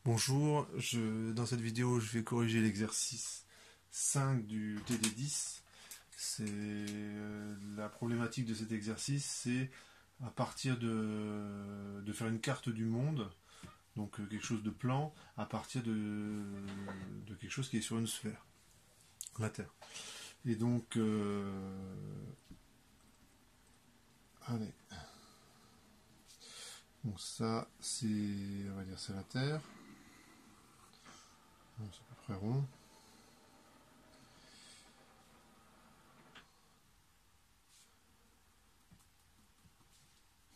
Bonjour, dans cette vidéo je vais corriger l'exercice 5 du TD10. La problématique de cet exercice, c'est à partir de faire une carte du monde, donc quelque chose de plan, à partir de quelque chose qui est sur une sphère, la Terre. Et donc, allez, donc ça c'est, on va dire c'est la Terre. C'est à peu près rond.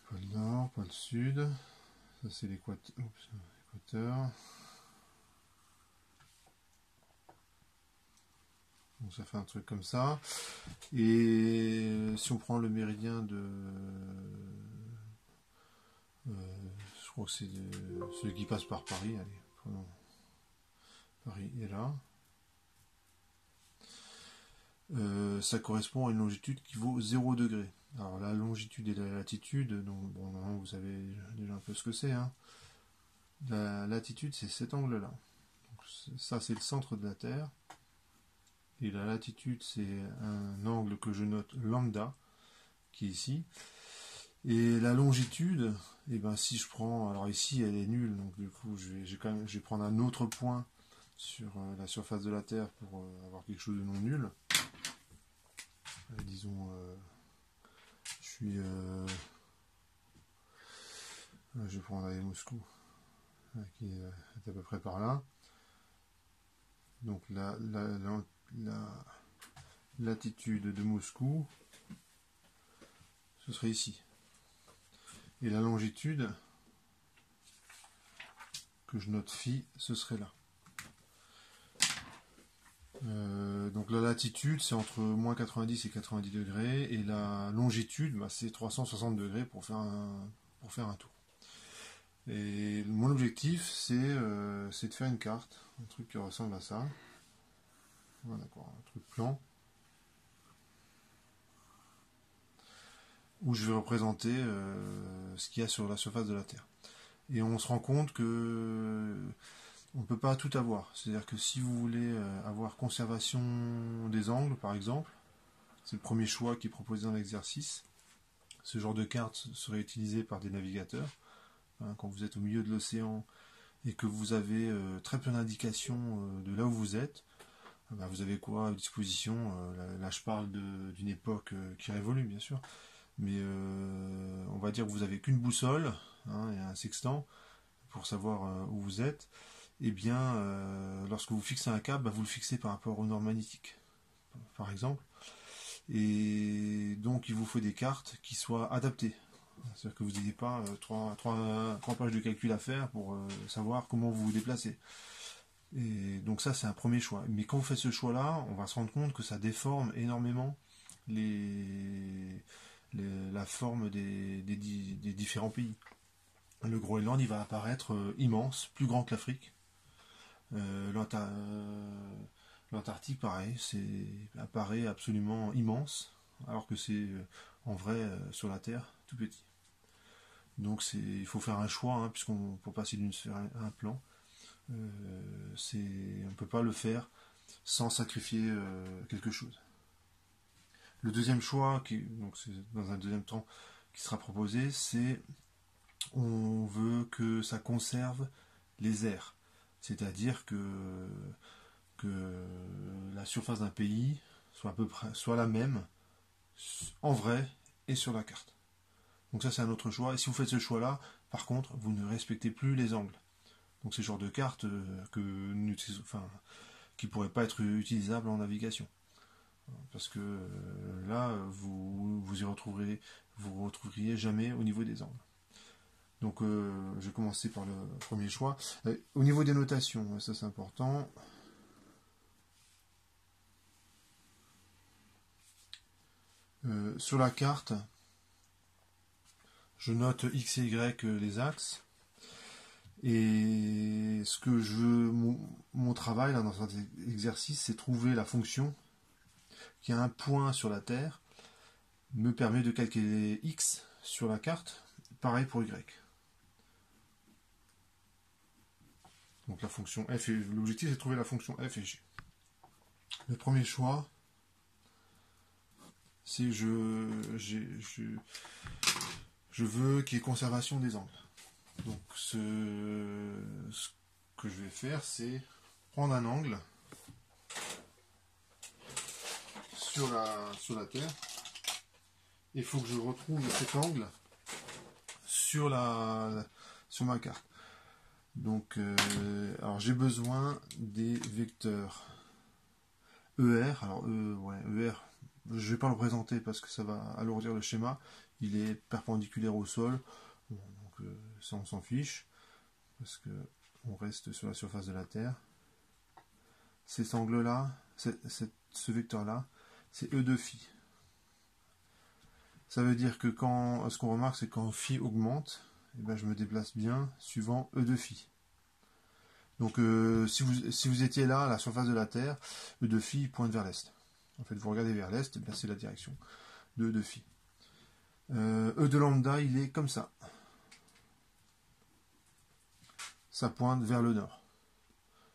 Pôle nord, pôle sud. Ça c'est l'équateur. Donc ça fait un truc comme ça. Et si on prend le méridien de... je crois que c'est celui qui passe par Paris. Allez, prenons. Paris est là. Ça correspond à une longitude qui vaut 0 degré. Alors la longitude et la latitude, donc bon, vous savez déjà un peu ce que c'est. Hein. La latitude, c'est cet angle-là. Ça, c'est le centre de la Terre. Et la latitude, c'est un angle que je note lambda, qui est ici. Et la longitude, et ben si je prends, alors ici elle est nulle, donc du coup je vais prendre un autre point sur la surface de la Terre pour avoir quelque chose de non nul. Disons, je vais prendre Moscou, qui est à peu près par là. Donc la latitude de Moscou, ce serait ici. Et la longitude, que je note phi, ce serait là. Donc la latitude, c'est entre moins 90 et 90 degrés, et la longitude, c'est 360 degrés pour faire un tour. Et mon objectif, c'est de faire une carte, un truc qui ressemble à ça. Voilà, quoi, un truc plan. Où je vais représenter ce qu'il y a sur la surface de la Terre. Et on se rend compte que on ne peut pas tout avoir. C'est-à-dire que si vous voulez avoir conservation des angles, par exemple, c'est le premier choix qui est proposé dans l'exercice. Ce genre de carte serait utilisé par des navigateurs. Hein, quand vous êtes au milieu de l'océan et que vous avez très peu d'indications de là où vous êtes, vous avez quoi à disposition? Là, je parle d'une époque qui révolue, bien sûr. Mais on va dire que vous n'avez qu'une boussole, hein, et un sextant pour savoir où vous êtes. Et bien, lorsque vous fixez un cap, vous le fixez par rapport aux normes magnétiques, par exemple. Et donc, il vous faut des cartes qui soient adaptées. C'est-à-dire que vous n'ayez pas trois pages de calcul à faire pour savoir comment vous vous déplacez. Et donc ça, c'est un premier choix. Mais quand vous faites ce choix-là, on va se rendre compte que ça déforme énormément la forme des différents pays. Le Groenland, il va apparaître immense, plus grand que l'Afrique. L'Antarctique, pareil, apparaît absolument immense, alors que c'est en vrai sur la Terre tout petit. Donc il faut faire un choix, hein, pour passer d'une sphère à un plan. On ne peut pas le faire sans sacrifier quelque chose. Le deuxième choix, donc c'est dans un deuxième temps qui sera proposé, c'est on veut que ça conserve les airs. C'est-à-dire que la surface d'un pays soit la même en vrai et sur la carte. Donc ça c'est un autre choix. Et si vous faites ce choix-là, par contre, vous ne respectez plus les angles. Donc c'est le genre de carte qui ne pourrait pas être utilisable en navigation. Parce que là, vous retrouveriez jamais au niveau des angles. Donc je vais commencer par le premier choix. Au niveau des notations, ça c'est important. Sur la carte, je note X et Y les axes. Et ce que mon travail là, dans cet exercice, c'est trouver la fonction qui a un point sur la Terre, me permet de calculer X sur la carte, pareil pour Y. Donc la fonction f et l'objectif c'est de trouver la fonction f et g. Le premier choix, c'est je veux qu'il y ait conservation des angles. Donc ce que je vais faire, c'est prendre un angle sur la Terre. Il faut que je retrouve cet angle sur ma carte. Donc, alors j'ai besoin des vecteurs ER. Alors ER, je vais pas le représenter parce que ça va alourdir le schéma. Il est perpendiculaire au sol. Bon, donc ça on s'en fiche parce que on reste sur la surface de la Terre. Cet angle-là, ce vecteur-là, c'est E de phi. Ça veut dire que ce qu'on remarque, c'est quand phi augmente, eh ben, je me déplace bien suivant E de phi. Donc si vous étiez là, à la surface de la Terre, E de phi pointe vers l'est. En fait, vous regardez vers l'est, eh c'est la direction de E de phi. E de lambda, il est comme ça. Ça pointe vers le nord.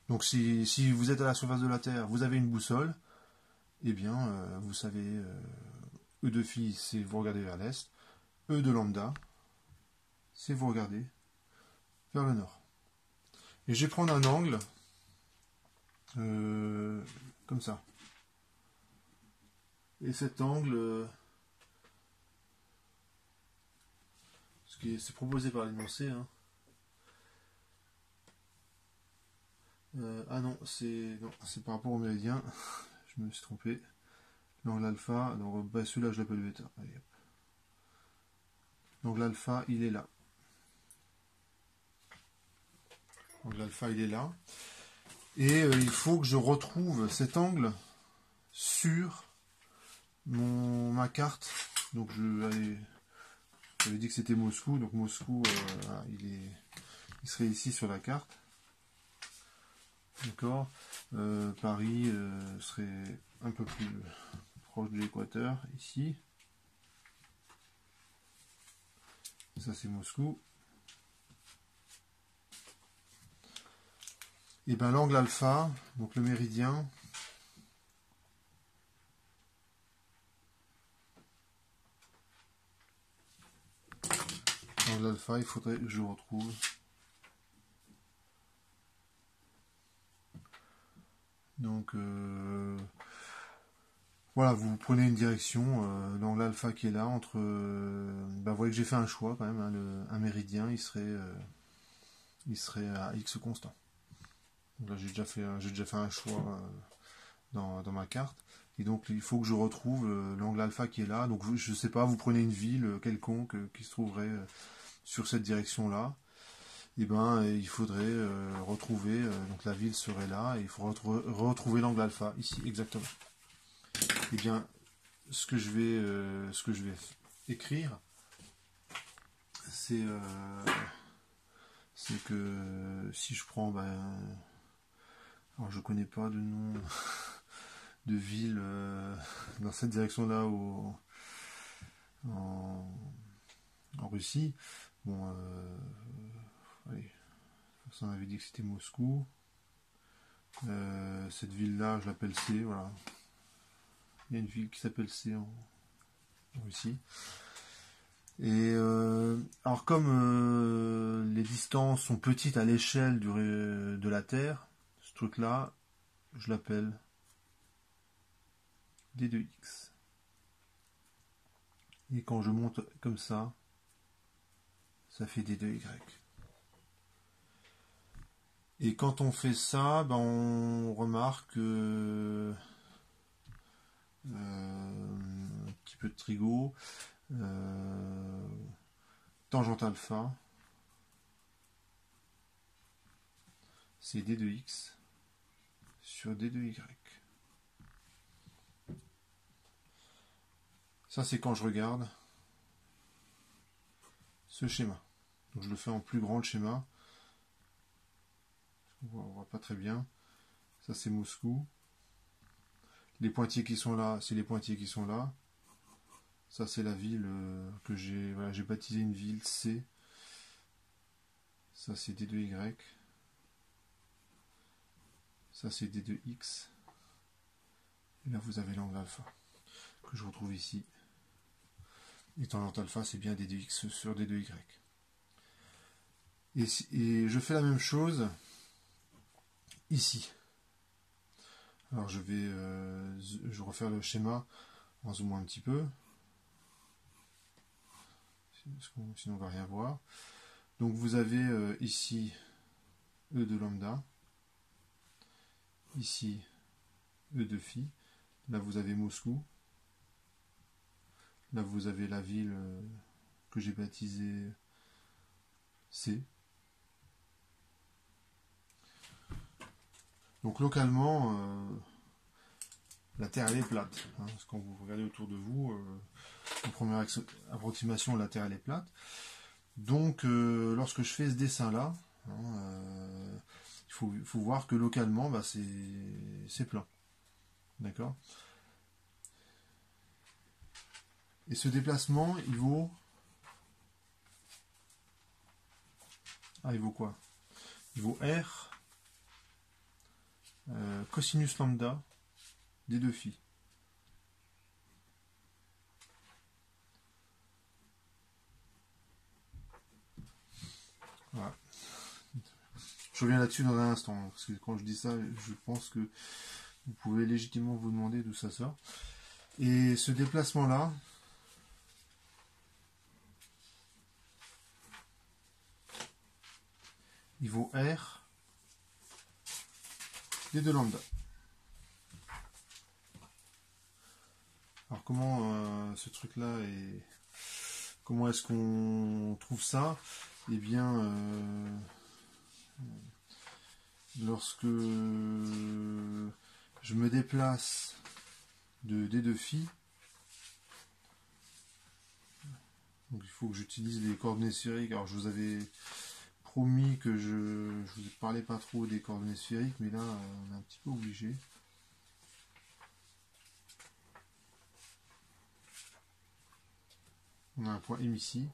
Donc si vous êtes à la surface de la Terre, vous avez une boussole, eh bien, vous savez, E de phi, c'est vous regardez vers l'est. E de lambda, c'est vous regardez vers le nord. Et je vais prendre un angle comme ça. Et cet angle, c'est proposé par l'énoncé. Hein. Ah non, c'est par rapport au méridien. Je me suis trompé. L'angle alpha, donc bah, celui-là je l'appelle bêta. Allez, hop. Donc l'alpha, il est là. Donc l'alpha, il est là. Et il faut que je retrouve cet angle sur ma carte. Donc j'avais dit que c'était Moscou. Donc Moscou, il serait ici sur la carte. D'accord. Paris serait un peu plus proche de l'équateur, ici. Ça c'est Moscou. Et bien l'angle alpha, donc le méridien, l'angle alpha, il faudrait que je retrouve. Donc voilà, vous prenez une direction, l'angle alpha qui est là, entre. Vous voyez que j'ai fait un choix quand même, hein, un méridien, il serait à x constant. Donc là j'ai déjà fait un choix dans ma carte. Et donc il faut que je retrouve l'angle alpha qui est là. Donc je sais pas, vous prenez une ville quelconque qui se trouverait sur cette direction-là. Et ben il faudrait retrouver, donc la ville serait là, et il faut retrouver l'angle alpha, ici, exactement. Et bien ce que je vais écrire, c'est que si je prends, alors je connais pas de nom de ville dans cette direction-là en Russie. Bon, allez, on avait dit que c'était Moscou. Cette ville-là, je l'appelle C, voilà. Il y a une ville qui s'appelle C en Russie. Et alors comme les distances sont petites à l'échelle de la Terre, ce truc-là, je l'appelle D2X. Et quand je monte comme ça fait D2Y. Et quand on fait ça, on remarque un petit peu de trigo, tangente alpha, c'est D2X sur D2Y. Ça c'est quand je regarde ce schéma. Donc je le fais en plus grand le schéma. On voit pas très bien. Ça c'est Moscou. Les pointillés qui sont là, c'est les pointillés qui sont là. Ça c'est la ville que j'ai baptisé une ville C. Ça c'est D2Y. Ça c'est D2X. Et là vous avez l'angle alpha, que je retrouve ici. Et tangente alpha, c'est bien D2X sur D2Y. Et je fais la même chose ici. Alors je vais refaire le schéma en zoomant un petit peu. Sinon on va rien voir. Donc vous avez ici E de lambda. Ici E de phi. Là vous avez Moscou. Là vous avez la ville que j'ai baptisée C. Donc localement, la Terre elle est plate. Hein, parce que quand vous regardez autour de vous, en première approximation, la Terre elle est plate. Donc lorsque je fais ce dessin là, hein, il faut voir que localement bah, c'est plat. D'accord. Et ce déplacement, il vaut... Ah, il vaut quoi? Il vaut R cosinus lambda des 2 phi. Voilà. Je reviens là-dessus dans un instant, parce que quand je dis ça, je pense que vous pouvez légitimement vous demander d'où ça sort. Et ce déplacement-là, il vaut R des 2 lambda. Alors comment ce truc-là est... Comment est-ce qu'on trouve ça? Eh bien, lorsque je me déplace de D2 phi, donc il faut que j'utilise les coordonnées sphériques. Alors je vous avais promis que je vous parlais pas trop des coordonnées sphériques, mais là on est un petit peu obligé. On a un point M ici.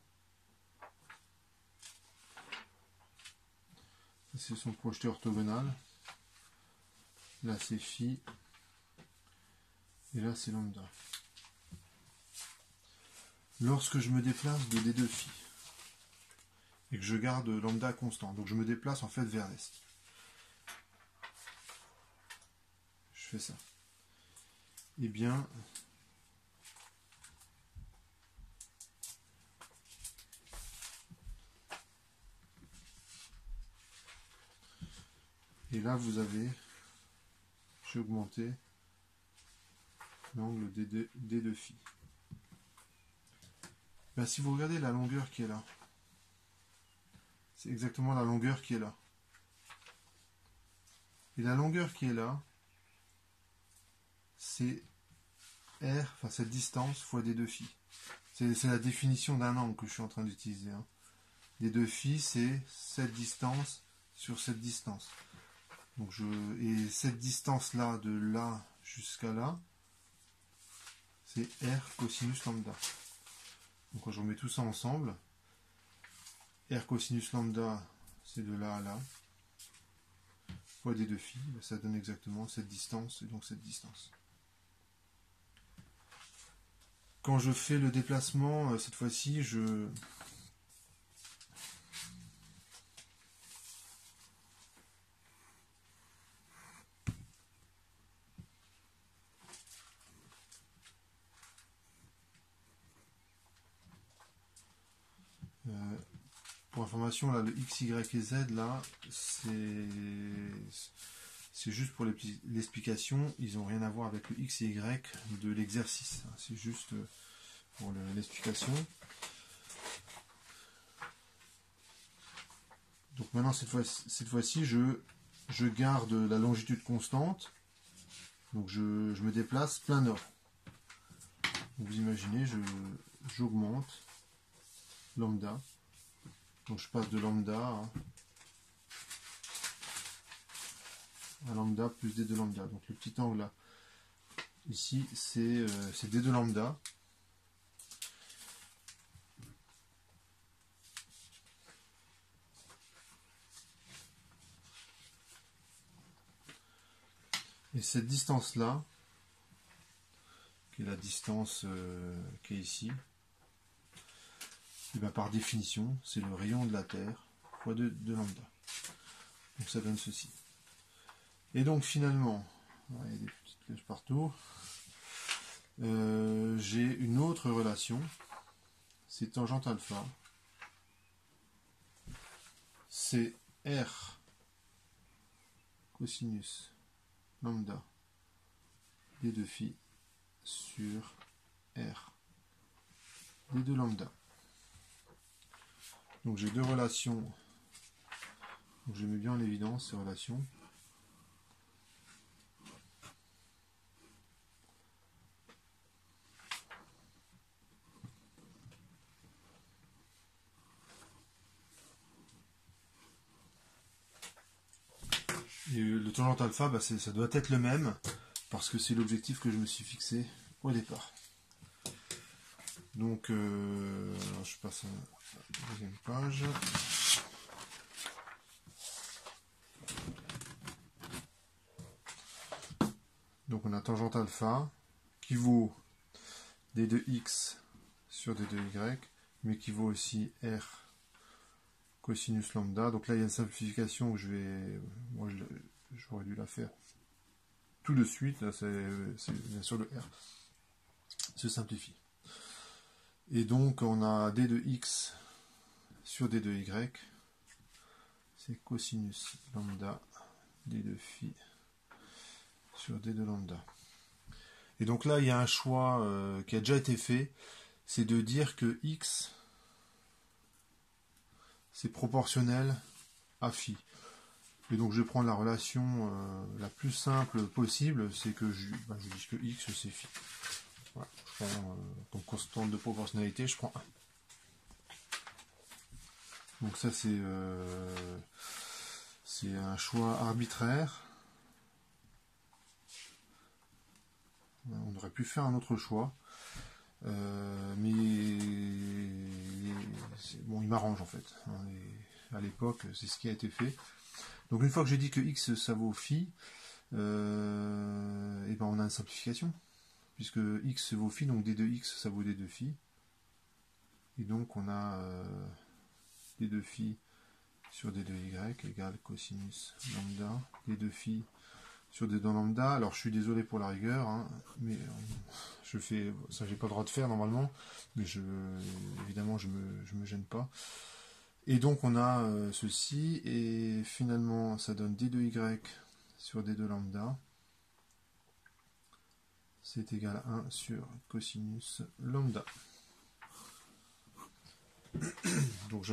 C'est son projeté orthogonal. Là c'est phi. Et là c'est lambda. Lorsque je me déplace de D2 phi et que je garde lambda constant, donc je me déplace en fait vers l'est. Je fais ça. Eh bien, et là vous avez, j'ai augmenté l'angle D2 phi. Ben, si vous regardez la longueur qui est là, c'est exactement la longueur qui est là. Et la longueur qui est là, c'est R, enfin cette distance fois D2 phi. C'est la définition d'un angle que je suis en train d'utiliser. Hein. D2 phi, c'est cette distance sur cette distance. Donc et cette distance-là, de là jusqu'à là, c'est R cosinus lambda. Donc quand je remets tout ça ensemble, R cosinus lambda, c'est de là à là, fois D2 phi, ça donne exactement cette distance et donc cette distance. Quand je fais le déplacement, cette fois-ci, pour information, là, le X, Y et Z, là, c'est juste pour l'explication. Ils n'ont rien à voir avec le X et Y de l'exercice. C'est juste pour l'explication. Donc maintenant, cette fois-ci, je garde la longitude constante. Donc je me déplace plein nord. Donc vous imaginez, j'augmente lambda. Donc je passe de lambda à lambda plus d de lambda. Donc le petit angle là, ici, c'est d de lambda. Et cette distance-là, qui est la distance qui est ici, et bien par définition, c'est le rayon de la Terre fois 2 de lambda. Donc ça donne ceci. Et donc finalement, il y a des petites flèches partout, j'ai une autre relation, c'est tangente alpha, c'est R cosinus lambda d de phi sur R d de lambda. Donc j'ai deux relations, donc je mets bien en évidence ces relations. Et le tangente alpha, bah ça doit être le même, parce que c'est l'objectif que je me suis fixé au départ. Donc, je passe à la deuxième page. Donc on a tangente alpha, qui vaut d de x sur d de y, mais qui vaut aussi r cosinus lambda. Donc là, il y a une simplification où moi j'aurais dû la faire tout de suite. Là, c'est bien sûr le r se simplifie. Et donc on a d de x sur d de y, c'est cosinus lambda d de phi sur d de lambda. Et donc là, il y a un choix qui a déjà été fait, c'est de dire que x c'est proportionnel à phi. Et donc je vais prendre la relation la plus simple possible, c'est que je dis que x c'est phi. Voilà, je prends comme constante de proportionnalité, je prends 1. Donc ça c'est un choix arbitraire. On aurait pu faire un autre choix, mais bon, il m'arrange en fait. Et à l'époque, c'est ce qui a été fait. Donc une fois que j'ai dit que x ça vaut phi, et ben on a une simplification, puisque x vaut phi, donc d de x ça vaut d de phi, et donc on a d de phi sur d de y égale cosinus lambda d de phi sur d de lambda. Alors je suis désolé pour la rigueur, hein, mais je fais ça, j'ai pas le droit de faire normalement, mais évidemment je me gêne pas. Et donc on a ceci, et finalement ça donne d de y sur d de lambda, c'est égal à 1 sur cosinus lambda. Donc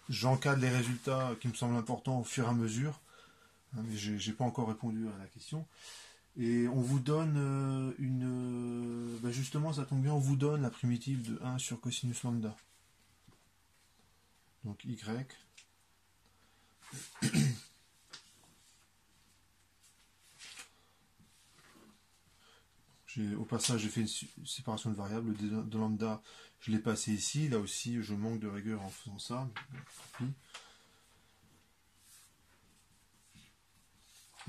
j'encadre les résultats qui me semblent importants au fur et à mesure, hein, mais j'ai pas encore répondu à la question. Et on vous donne justement ça tombe bien, on vous donne la primitive de 1 sur cosinus lambda. Donc y. Au passage, j'ai fait une séparation de variables. De lambda, je l'ai passé ici. Là aussi, je manque de rigueur en faisant ça.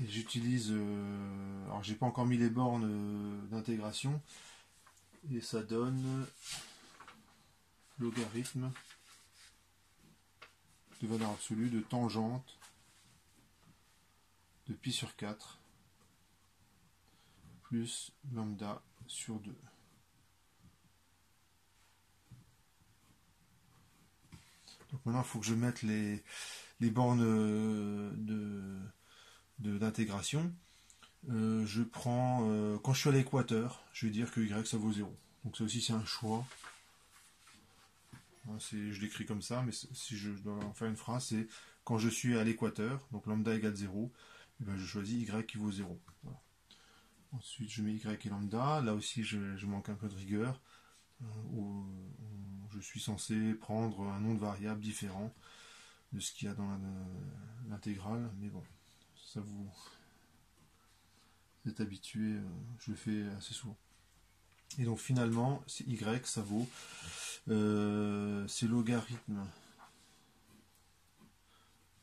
Et j'utilise... alors, j'ai pas encore mis les bornes d'intégration. Et ça donne logarithme de valeur absolue de tangente de pi sur 4 plus lambda sur 2. Donc maintenant, il faut que je mette les bornes d'intégration. Je prends, quand je suis à l'équateur, je vais dire que y ça vaut 0. Donc ça aussi c'est un choix. Je l'écris comme ça, mais si je dois en faire une phrase, c'est quand je suis à l'équateur, donc lambda égale 0, et ben je choisis y qui vaut 0. Voilà. Ensuite je mets y et lambda, là aussi je manque un peu de rigueur, où je suis censé prendre un nom de variable différent de ce qu'il y a dans l'intégrale, mais bon, ça vous êtes habitué, je le fais assez souvent. Et donc finalement, c'est y, ça vaut, c'est logarithme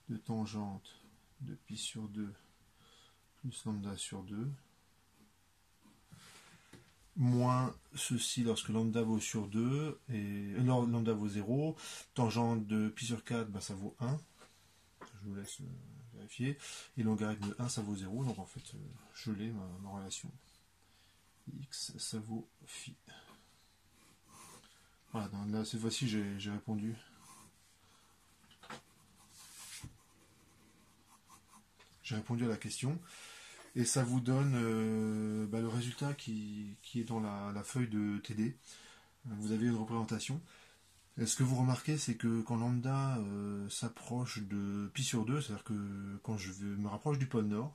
de tangente de pi sur 2 plus lambda sur 2, moins ceci lorsque lambda vaut sur 2, et lambda vaut 0, tangente de pi sur 4, bah, ça vaut 1, je vous laisse vérifier, et logarithme de 1 ça vaut 0, donc en fait je l'ai ma relation. X ça vaut phi. Voilà, là cette fois-ci j'ai répondu. J'ai répondu à la question. Et ça vous donne le résultat qui est dans la feuille de TD. Vous avez une représentation. Et ce que vous remarquez, c'est que quand lambda s'approche de pi sur 2, c'est-à-dire que quand je me rapproche du pôle nord,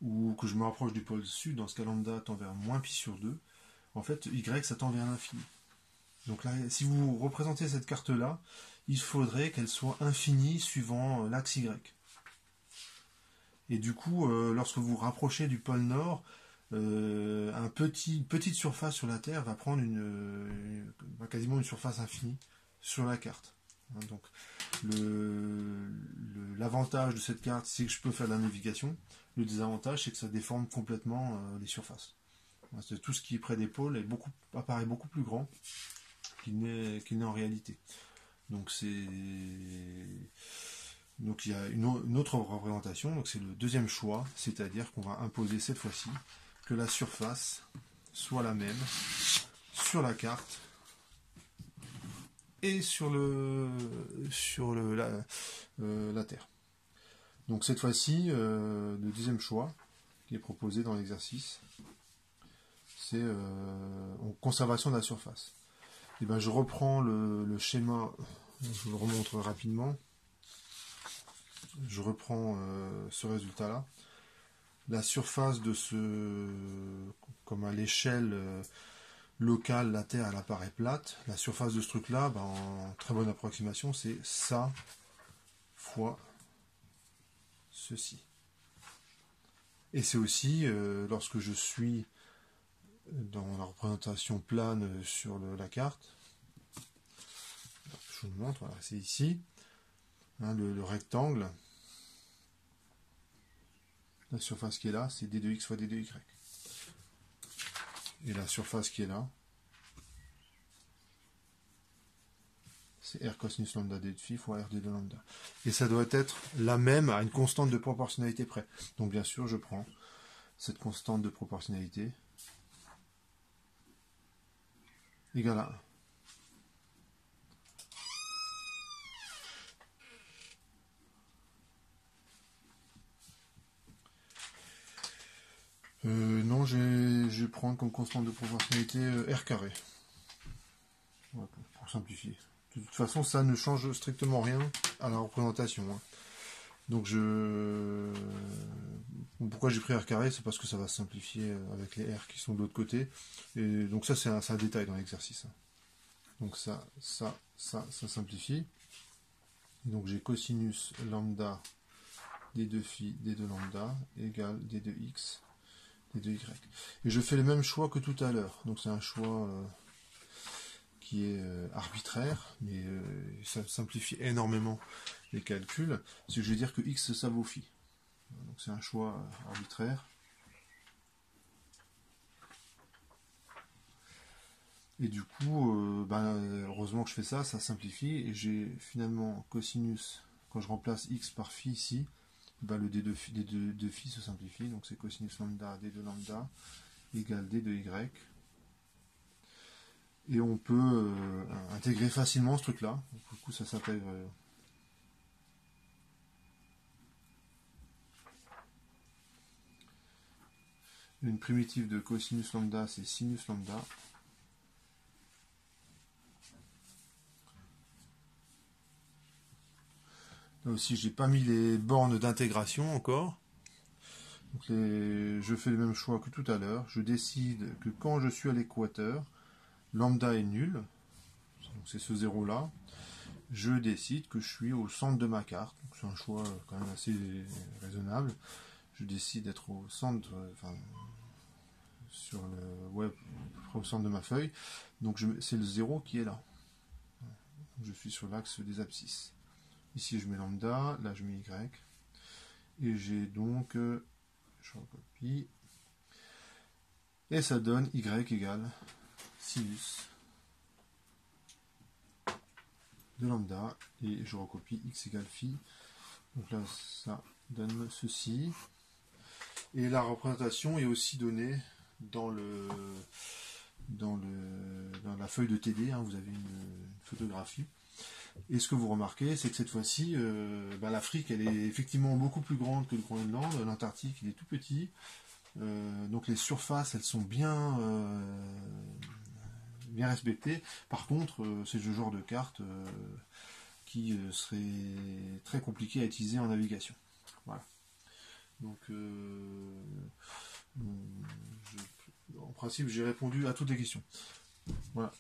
ou que je me rapproche du pôle sud, dans ce cas lambda tend vers moins pi sur 2, en fait, y ça tend vers l'infini. Donc là, si vous représentez cette carte-là, il faudrait qu'elle soit infinie suivant l'axe y. Et du coup, lorsque vous rapprochez du pôle nord, petite surface sur la Terre va prendre quasiment une surface infinie sur la carte. Donc, l'avantage de cette carte, c'est que je peux faire de la navigation. Le désavantage, c'est que ça déforme complètement les surfaces. Tout ce qui est près des pôles apparaît beaucoup plus grand qu'il n'est en réalité. Donc il y a une autre représentation, donc c'est le deuxième choix, c'est-à-dire qu'on va imposer cette fois-ci que la surface soit la même sur la carte et sur la Terre. Donc cette fois-ci, le deuxième choix qui est proposé dans l'exercice, c'est conservation de la surface. Et ben je reprends le schéma, je vous le remontre rapidement. Je reprends ce résultat-là. La surface de comme à l'échelle locale, la Terre, elle apparaît plate. La surface de ce truc-là, en très bonne approximation, c'est ça fois ceci. Et c'est aussi, lorsque je suis dans la représentation plane sur la carte, je vous le montre, voilà, c'est ici, hein, le rectangle. La surface qui est là, c'est d de x fois d de y. Et la surface qui est là, c'est r cosinus lambda d de phi fois r d de lambda. Et ça doit être la même à une constante de proportionnalité près. Donc bien sûr, je prends cette constante de proportionnalité égale à 1. Non, je vais prendre comme constante de proportionnalité r carré. Voilà, pour simplifier. De toute façon, ça ne change strictement rien à la représentation. Hein. Donc pourquoi j'ai pris r carré, c'est parce que ça va se simplifier avec les r qui sont de l'autre côté. Et donc ça, c'est un détail dans l'exercice. Hein. Donc ça simplifie. Donc j'ai cosinus lambda d de phi d de lambda égale d de x d de y. Et je fais le même choix que tout à l'heure. Donc c'est un choix qui est arbitraire, mais ça simplifie énormément les calculs. C'est que je vais dire que x ça vaut phi. Donc c'est un choix arbitraire. Et du coup, heureusement que je fais ça, ça simplifie. Et j'ai finalement cosinus, quand je remplace x par phi ici, le d de phi se simplifie. Donc c'est cosinus lambda d de lambda égale d de y. Et on peut intégrer facilement ce truc-là. Du coup, ça s'intègre. Une primitive de cosinus lambda, c'est sinus lambda. Là aussi, j'ai pas mis les bornes d'intégration encore. Donc je fais le même choix que tout à l'heure. Je décide que quand je suis à l'équateur, lambda est nul. C'est ce zéro là. Je décide que je suis au centre de ma carte. C'est un choix quand même assez raisonnable. Je décide d'être au centre, au centre de ma feuille. Donc c'est le 0 qui est là. Je suis sur l'axe des abscisses. Ici je mets lambda, là je mets y. Et j'ai donc je recopie. Et ça donne y égale sinus de lambda. Et je recopie x égale phi. Donc là, ça donne ceci. Et la représentation est aussi donnée dans la feuille de TD. Hein, vous avez une photographie. Et ce que vous remarquez, c'est que cette fois-ci, l'Afrique, elle est effectivement beaucoup plus grande que le Groenland. L'Antarctique, il est tout petit. Donc les surfaces, elles sont bien respectées. Par contre, c'est le genre de carte qui serait très compliqué à utiliser en navigation. Voilà. Donc, en principe, j'ai répondu à toutes les questions. Voilà.